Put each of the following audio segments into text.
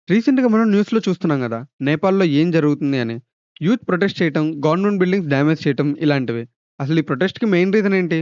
రీసెంట్‌గా మనం న్యూస్‌లో చూస్తున్నాం గదా! నేపాల్‌లో ఏం జరుగుతుంది అని. యూత్ ప్రొటెస్ట్ చేయటం, గవర్నమెంట్ బిల్డింగ్స్ డ్యామేజ్ చేయటం ఇలాంటివి. అసలు ఈ ప్రొటెస్ట్‌కి మెయిన్ రీజన్ ఏంటి?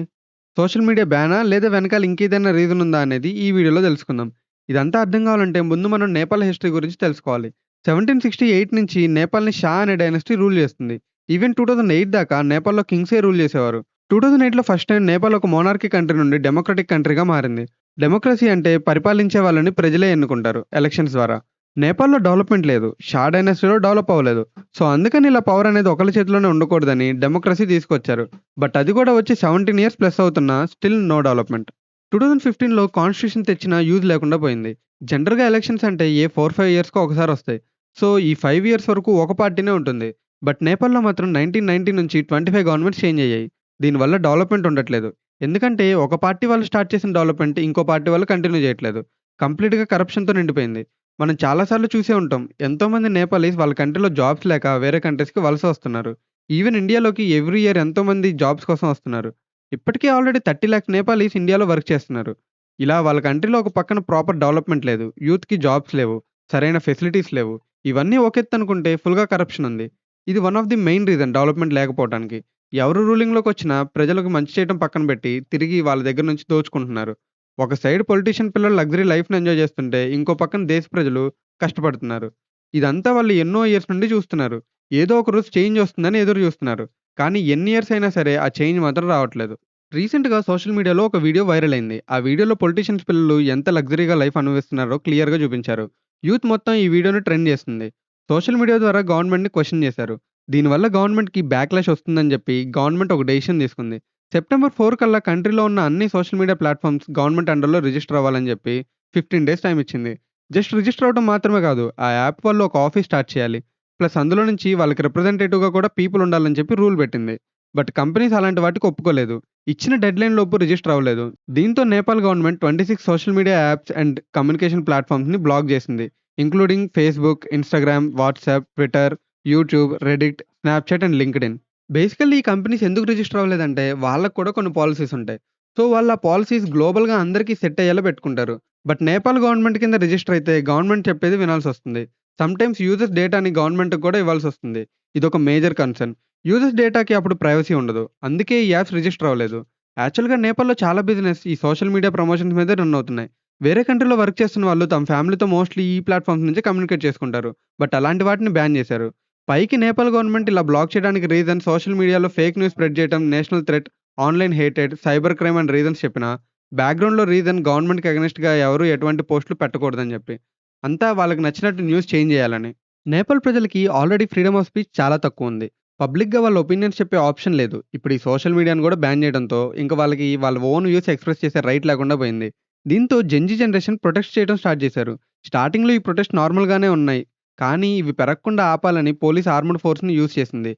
సోషల్ మీడియా బ్యానా? లేదా వెనకాల ఇంకేదైనా రీజన్ ఉందా అనేది ఈ వీడియోలో తెలుసుకుందాం. ఇదంతా అర్థం కావాలంటే ముందు మనం నేపాల్ హిస్టరీ గురించి తెలుసుకోవాలి. 1768 నుంచి నేపాల్‌ని షా అనే డైనస్టీ రూల్ చేస్తుంది. ఈవెన్ 2008 దాకా నేపాల్‌లో కింగ్సే రూల్ చేసేవారు. 2008లో ఫస్ట్ టైమ్ నేపాల్ ఒక మోనార్కీ కంట్రీ నుండి డెమోక్రటిక్ కంట్రీగా మారింది. డెమోక్రసీ అంటే పరిపాలించే వాళ్ళని ప్రజలే ఎన్నుకుంటారు ఎలక్షన్స్ ద్వారా. నేపాల్‌లో డెవలప్‌మెంట్ లేదు. షా డైనస్టీలో డెవలప్ అవ్వలేదు. సో, అందుకని ఇలా పవర్ అనేది ఒకళ్ళ చేతిలోనే ఉండకూడదని డెమోక్రసీ తీసుకొచ్చారు. బట్ అది కూడా వచ్చి 17 ఇయర్స్ ప్లస్ అవుతున్నా స్టిల్ నో డెవలప్‌మెంట్. 2015లో కాన్స్టిట్యూషన్ తెచ్చినా యూజ్ లేకుండా పోయింది. జనరల్‌గా ఎలక్షన్స్ అంటే ఏ 4, 5 ఇయర్స్‌కో ఒకసారొస్తాయి. సో, ఈ 5 ఇయర్స్ వరకు ఒక పార్టీనే ఉంటుంది. బట్ నేపాల్‌లో మాత్రం 1990 నుంచి 25 గవర్నమెంట్స్ చేంజ్ అయ్యాయి. దీనివల్ల డెవలప్‌మెంట్ ఉండట్లేదు. ఎందుకంటే ఒక పార్టీ వాళ్ళు స్టార్ట్ చేసిన డెవలప్‌మెంట్ ఇంకో పార్టీ వాళ్ళు కంటిన్యూ చేయట్లేదు. కంప్లీట్‌గా కరప్షన్‌తో నిండిపోయింది. మనం చాలా సార్లు చూసే ఉంటాం. ఎంతోమంది నేపాలీస్ వాళ్ళ కంట్రీలో జాబ్స్ లేక వేరే కంట్రీస్‌కి వలస వస్తున్నారు. ఈవెన్ ఇండియాలోకి ఎవ్రీ ఇయర్ ఎంతోమంది జాబ్స్ కోసం వస్తున్నారు. ఇప్పటికే ఆల్రెడీ 30,00,000 నేపాలీస్ ఇండియాలో వర్క్ చేస్తున్నారు. ఇలా వాళ్ళ కంట్రీలో ఒక పక్కన ప్రాపర్ డెవలప్‌మెంట్ లేదు. యూత్‌కి జాబ్స్ లేవు. సరైన ఫెసిలిటీస్ లేవు. ఇవన్నీ ఒక ఎత్తనుకుంటే ఫుల్‌గా కరప్షన్ ఉంది. ఇది one of the main reason development లేకపోవటానికి. ఎవరు రూలింగ్‌లోకొచ్చినా ప్రజలకు మంచి చేయటం పక్కన పెట్టి తిరిగి వాళ్ళ దగ్గర నుంచి దోచుకుంటున్నారు. ఒక సైడ్ పొలిటీషియన్ పిల్లలు లగ్జరీ లైఫ్‌ని ఎంజాయ్ చేస్తుంటే, ఇంకో పక్కన దేశ ప్రజలు కష్టపడుతున్నారు. ఇదంతా వాళ్ళు ఎన్నో ఇయర్స్ నుండి చూస్తున్నారు. ఏదో ఒక రోజు చేంజ్ వస్తుందని ఎదురు చూస్తున్నారు. కానీ ఎన్ని ఇయర్స్ అయినా సరే ఆ చేంజ్ మాత్రం రావట్లేదు. రీసెంట్‌గా సోషల్ మీడియాలో ఒక వీడియో వైరల్ అయింది. ఆ వీడియోలో పొలిటీషియన్స్ పిల్లలు ఎంత లగ్జరీగా లైఫ్ అనుభవిస్తున్నారో క్లియర్‌గా చూపించారు. యూత్ మొత్తం ఈ వీడియోని ట్రెండ్ చేస్తుంది. సోషల్ మీడియా ద్వారా గవర్నమెంట్‌ని క్వెషన్ చేశారు. దీనివల్ల గవర్నమెంట్‌కి బ్యాక్‌లాష్ వస్తుందని చెప్పి గవర్నమెంట్ ఒక డెసిషన్ తీసుకుంది. సెప్టెంబర్ 4 కల్లా కంట్రీలో ఉన్న అన్ని సోషల్ మీడియా ప్లాట్‌ఫార్మ్స్ గవర్నమెంట్ అండర్‌లో రిజిస్టర్ అవ్వాలని జెప్పి 15 డేస్ టైమ్ ఇచ్చింది. జస్ట్ రిజిస్టర్ అవ్వడం మాత్రమే కాదు. ఆ యాప్ వాళ్ళు ఒక ఆఫీస్ స్టార్ట్ చేయాలి. ప్లస్ అందులో నుంచి వాళ్ళకి రిప్రజెంటేటివ్‌గా కూడా పీపుల్ ఉండాలని చెప్పి రూల్ పెట్టింది. బట్ కంపెనీస్ అలాంటి వాటికి ఒప్పుకోలేదు. ఇచ్చిన డెడ్‌లైన్ లోపు రిజిస్టర్ అవ్వలేదు. దీంతో Nepal government 26 social media apps and communication ప్లాట్‌ఫార్మ్స్‌ని బ్లాక్ చేసింది. Including Facebook, Instagram, WhatsApp, Twitter, YouTube, Reddit, Snapchat and LinkedIn. Basically ఈ కంపెనీస్ ఎందుకు రిజిస్టర్ అవ్వలేదంటే, వాళ్ళకి కూడా కొన్ని పాలిసీస్ ఉంటాయి. సో, వాళ్ళు ఆ పాలిసీస్ గ్లోబల్‌గా అందరికీ సెట్ అయ్యేలా పెట్టుకుంటారు. బట్ నేపాల్ గవర్నమెంట్ కింద రిజిస్టర్ అయితే గవర్నమెంట్ చెప్పేది వినాల్సొస్తుంది. సమ్‌టైమ్స్ యూజర్స్ డేటాని గవర్నమెంట్‌కి కూడా ఇవ్వాల్సొస్తుంది. ఇదొక మేజర్ కన్సర్న్. యూజర్స్ డేటాకి అప్పుడు ప్రైవసీ ఉండదు. అందుకే ఈ యాప్స్ రిజిస్టర్ అవ్వలేదు. యాక్చువల్‌గా నేపాల్‌లో చాలా బిజినెస్ ఈ సోషల్ మీడియా ప్రమోషన్స్ మీదే రన్ అవుతున్నాయి. వేరే కంట్రీలో వర్క్ చేస్తున్న వాళ్ళు తమ ఫ్యామిలీతో మోస్ట్‌లీ ఈ ప్లాట్‌ఫార్మ్స్ నుంచే కమ్యూనికేట్ చేసుకుంటారు. బట్ అలాంటి వాటిని బ్యాన్ చేశారు. పైకి నేపాల్ గవర్నమెంట్ ఇలా బ్లాక్ చేయడానికి రీజన్ సోషల్ మీడియాలో ఫేక్ న్యూస్ స్ప్రెడ్ చేయటం, national threat, online hated, cyber crime అని రీజన్స్ చెప్పినా, బ్యాక్‌గ్రౌండ్‌లో రీజన్ గవర్నమెంట్‌కి అగైనెస్ట్‌గా ఎవరు ఎటువంటి పోస్టులు పెట్టకూడదని చెప్పి. అంతా వాళ్ళకి నచ్చినట్టు న్యూస్ చేంజ్ చేయాలని. నేపాల్ ప్రజలకి ఆల్రెడీ ఫ్రీడమ్ ఆఫ్ స్పీచ్ చాలా తక్కువుంది. పబ్లిక్‌గా వాళ్ళ ఒపీనియన్స్ చెప్పే ఆప్షన్ లేదు. ఇప్పుడు ఈ సోషల్ మీడియాను కూడా బ్యాన్ చేయడంతో, ఇంక వాళ్ళకి వాళ్ళ ఓన్ వ్యూస్ ఎక్స్‌ప్రెస్ చేసే రైట్ లేకుండా పోయింది. దీంతో జెన్‌జీ జనరేషన్ ప్రొటెస్ట్ చేయడం స్టార్ట్ చేశారు. స్టార్టింగ్‌లో ఈ ప్రొటెస్ట్ నార్మల్‌గానే ఉన్నాయి. కానీ ఇవి పెరగకుండా ఆపాలని పోలీస్ ఆర్మ్డ్ ఫోర్స్‌ని యూజ్ చేసింది.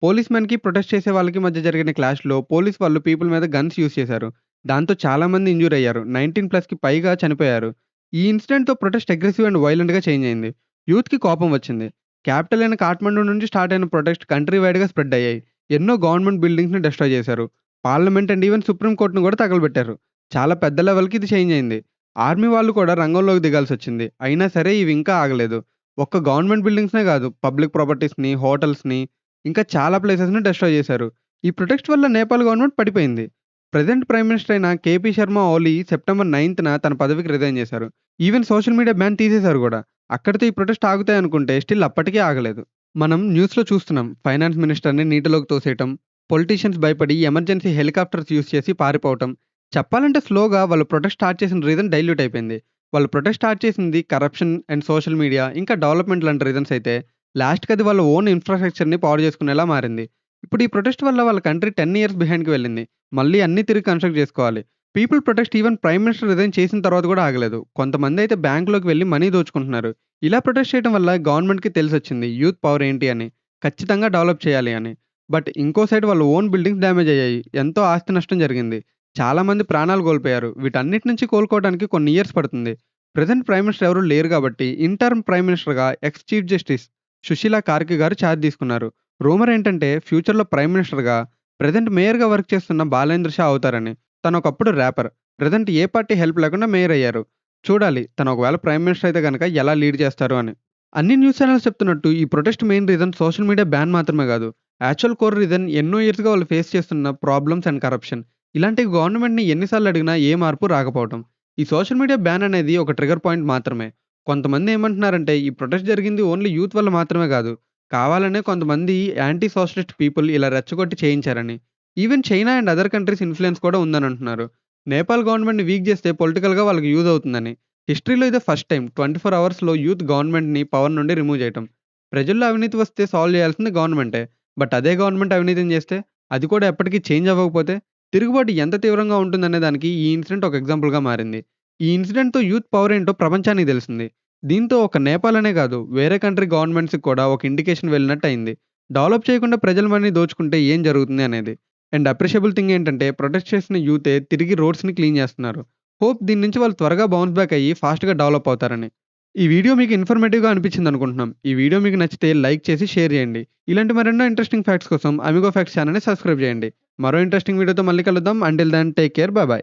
పోలీస్ మెన్‌కి, ప్రొటెస్ట్ చేసే వాళ్ళకి మధ్య జరిగిన క్లాష్‌లో పోలీస్ వాళ్ళు పీపుల్ మీద గన్స్ యూజ్ చేశారు. దాంతో చాలా మంది ఇంజ్యూర్ అయ్యారు. 19+ పైగా చనిపోయారు. ఈ ఇన్సిడెంట్‌తో ప్రొటెస్ట్ అగ్రెసివ్ అండ్ వయలెంట్‌గా చేంజ్ అయింది. యూత్‌కి కోపం వచ్చింది. క్యాపిటల్ అయిన కాఠ్మండు నుంచి స్టార్ట్ అయిన ప్రొటెస్ట్ కంట్రీ వైడ్‌గా స్ప్రెడ్ అయ్యాయి. ఎన్నో గవర్నమెంట్ బిల్డింగ్స్‌ని డిస్ట్రాయ్ చేశారు. పార్లమెంట్ అండ్ ఈవెన్ సుప్రీం కోర్ట్‌ని కూడా తగలబెట్టారు. చాలా పెద్ద లెవెల్‌కి ఇది చేంజ్ అయింది. ఆర్మీ వాళ్ళు కూడా రంగంలోకి దిగాల్సొచ్చింది. అయినా సరే ఇవి ఇంకా ఆగలేదు. ఒక్క గవర్నమెంట్ బిల్డింగ్స్‌నే కాదు, పబ్లిక్ ప్రాపర్టీస్‌ని, హోటల్స్‌ని ఇంకా చాలా ప్లేసెస్‌ని డెస్ట్రాయ్ చేశారు. ఈ ప్రొటెస్ట్ వల్ల నేపాల్ గవర్నమెంట్ పడిపోయింది. ప్రెజెంట్ ప్రైమ్ మినిస్టర్ అయిన కేపీ శర్మ ఓలీ సెప్టెంబర్ 9న తన పదవికి రిజైన్ చేశారు. ఈవెన్ సోషల్ మీడియా బ్యాన్ తీసేశారు గూడా. అక్కడితో ఈ ప్రొటెస్ట్ ఆగుతాయనుకుంటే స్టిల్ అప్పటికీ ఆగలేదు. మనం న్యూస్‌లో చూస్తున్నాం. ఫైనాన్స్ మినిస్టర్‌ని నీటిలోకి తోసేయటం, పొలిటీషియన్స్ భయపడి ఎమర్జెన్సీ హెలికాప్టర్స్ యూజ్ చేసి పారిపోవటం. చెప్పాలంటే స్లోగా వాళ్ళు ప్రొటెస్ట్ స్టార్ట్ చేసిన రీజన్ డైల్యూట్ అయిపోయింది. వాళ్ళు ప్రొటెస్ట్ స్టార్ట్ చేసింది కరప్షన్ అండ్ సోషల్ మీడియా ఇంకా డెవలప్‌మెంట్ లాంటి రీజన్స్ అయితే లాస్ట్‌కి అది వాళ్ళ ఓన్ ఇన్‌ఫ్రాస్ట్రక్చర్‌ని పాడు చేసుకునేలా మారింది. ఇప్పుడు ఈ ప్రొటెస్ట్ వల్ల వాళ్ళ కంట్రీ 10 ఇయర్స్ బిహైండ్‌కి వెళ్ళింది. మళ్ళీ అన్నీ తిరిగి కన్‌స్ట్రక్ట్ జేసుకోవాలి. People protest even prime minister resign చేసిన తర్వాత గూడా ఆగలేదు. కొంతమందయితే బ్యాంక్‌లోకి వెళ్లి మనీ దోచుకుంటున్నారు. ఇలా ప్రొటెస్ట్ చేయడం వల్ల గవర్నమెంట్‌కి తెలిసొచ్చింది యూత్ పవర్ ఏంటి అని. ఖచ్చితంగా డెవలప్ చేయాలి అని. బట్ ఇంకో సైడ్ వాళ్ళ ఓన్ బిల్డింగ్స్ డ్యామేజ్ అయ్యాయి. ఎంతో ఆస్తి నష్టం జరిగింది. చాలా మంది ప్రాణాలు కోల్పోయారు. వీటన్నిటి నుంచి కోలుకోవడానికి కొన్ని ఇయర్స్ పడుతుంది. ప్రెజెంట్ ప్రైమ్ మినిస్టర్ ఎవరు లేరు గాబట్టి ఇంటర్మ్ ప్రైమ్ మినిస్టర్‌గా ఎక్స్ చీఫ్ జస్టిస్ సుశీలా కార్కి గారు చార్జ్ తీసుకున్నారు. రూమర్ ఏంటంటే ఫ్యూచర్‌లో ప్రైమ్ మినిస్టర్‌గా ప్రెజెంట్ మేయర్‌గా వర్క్ చేస్తున్న బాలేంద్ర షా అవుతారని. తను ఒకప్పుడు ర్యాపర్. ప్రెజెంట్ ఏ పార్టీ హెల్ప్ లేకుండా మేయర్ అయ్యారు. చూడాలి తను ఒకవేళ ప్రైమ్ మినిస్టర్ అయితే గనక ఎలా లీడ్ చేస్తారు అని. అన్ని న్యూస్ ఛానెల్స్ చెప్తున్నట్టు ఈ protest main reason social media ban మాత్రమే కాదు. యాక్చువల్ కోర్ రీజన్ ఎన్నో ఇయర్స్‌గా వాళ్ళు ఫేస్ చేస్తున్న ప్రాబ్లమ్స్ అండ్ కరప్షన్. ఇలాంటి గవర్నమెంట్‌ని ఎన్ని సార్లు అడిగినా ఏ మార్పు రాకపోవటం. ఈ సోషల్ మీడియా బ్యాన్ అనేది ఒక ట్రిగ్గర్ పాయింట్ మాత్రమే. కొంతమంది ఏమంటున్నారంటే ఈ ప్రొటెస్ట్ జరిగింది ఓన్లీ యూత్ వల్ల మాత్రమే కాదు. కావాలనే కొంతమంది యాంటీ సోషలిస్ట్ పీపుల్ ఇలా రెచ్చగొట్టి చేయించారని. Even China and other countries influence కూడా ఉందని అంటున్నారు. నేపాల్ గవర్నమెంట్‌ని వీక్ చేస్తే పొలిటికల్‌గా వాళ్ళకి యూజ్ అవుతుందని. హిస్టరీలో ఇదే ఫస్ట్ టైమ్ 24 అవర్స్‌లో యూత్ గవర్నమెంట్‌ని పవర్ నుండి రిమూవ్ చేయటం. ప్రజల్లో అవినీతి వస్తే సాల్వ్ చేయాల్సింది గవర్నమెంటే. బట్ అదే గవర్నమెంట్ అవినీతిని చేస్తే, అది కూడా ఎప్పటికి చేంజ్ అవ్వకపోతే, తిరుగుబాటు ఎంత తీవ్రంగా ఉంటుందనే దానికి ఈ ఇన్సిడెంట్ ఒక ఎగ్జాంపుల్‌గా మారింది. ఈ ఇన్సిడెంట్‌తో యూత్ పవర్ ఏంటో ప్రపంచానికి తెలిసింది. దీంతో ఒక నేపాల్ అనే కాదు, వేరే కంట్రీ గవర్నమెంట్స్‌కి కూడా ఒక ఇండికేషన్ వెళ్ళినట్టు అయింది. డెవలప్ చేయకుండా ప్రజల మనీ దోచుకుంటే ఏం జరుగుతుంది అనేది. అండ్ అప్రిషియబుల్ థింగ్ ఏంటంటే ప్రొటెస్ట్ చేసిన యూతే తిరిగి రోడ్స్‌ని క్లీన్ చేస్తున్నారు. హోప్ దీని నుంచి వాళ్ళు త్వరగా బౌన్స్ బ్యాక్ అయ్యి ఫాస్ట్‌గా డెవలప్ అవుతారని. ఈ వీడియో మీకు ఇన్ఫర్మేటివ్‌గా అనిపించిందనుకుంటున్నాం. ఈ వీడియో మీకు నచ్చితే లైక్ చేసి షేర్ చేయండి. ఇలాంటి మరెన్నో ఇంట్రెస్టింగ్ ఫ్యాక్ట్స్ కోసం అమిగో ఫ్యాక్ట్స్ ఛానెల్‌ని సబ్స్క్రైబ్ చేయండి. మరో ఇంట్రెస్టింగ్ వీడియోతో మళ్ళీ కలుద్దాం. Until then take care. Bye by.